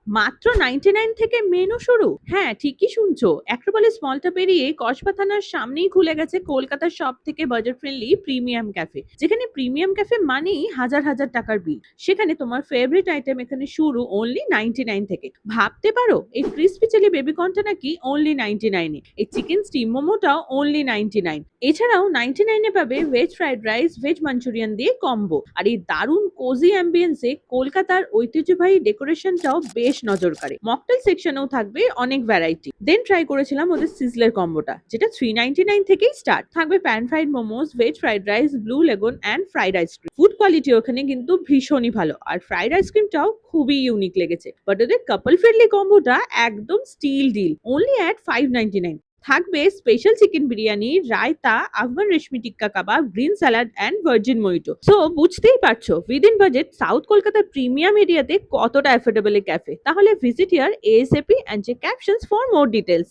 মাত্র 99 থেকে মেনু শুরু। হ্যাঁ, ঠিকই শুনছো। অ্যাক্রোপলিস মলটা পেরিয়ে কসবা থানার সামনেই খুলে গেছে কলকাতার সব থেকে বাজেট ফ্রেন্ডলি প্রিমিয়াম ক্যাফে, যেখানে প্রিমিয়াম ক্যাফে মানেই হাজার হাজার টাকার বিল। সেখানে তোমার ফেভারিট আইটেম এখানে শুরু অনলি 99 থেকে। ভাবতে পারো এই ক্রিসপি চিলি বেবিকর্নটা নাকি অনলি 99 এ, এই চিকেন স্টিম মোমোটাও অনলি 99। এছাড়াও 99 এ পাবে veg fried rice, veg Manchurian দিয়ে কম্বো। আর এই দারুণ কোজি অ্যাম্বিয়েন্সে কলকাতার ঐতিহ্যবাহী ডেকোরেশনটাও বেশ নজর কাড়ে। মকটেল সেকশনেও থাকবে অনেক ভ্যারাইটি। দেন ট্রাই করেছিলাম ওদের সিজলার কম্বোটা, যেটা 399 থেকেই স্টার্ট। থাকবে pan fried momos, veg fried rice, blue lagoon and fried ice cream. Food quality ওখানে কিন্তু ভীষণই ভালো, আর ফ্রাইড আইসক্রিমটাও খুবই ইউনিক লেগেছে। বাট ওদের কাপল ফ্রেন্ডলি কম্বোটা একদম স্টিল ডিল, অনলি অ্যাট 599। থাকবে special chicken biryani, raita, Afghan reshmi tikka kebab, green salad and virgin mojito. So বুঝতেই পারছো উইদিন বাজেট সাউথ কলকাতার প্রিমিয়াম এরিয়াতে কতটা অ্যাফোর্ডেবল এই ক্যাফে। তাহলে visit here ASAP and check captions for more details.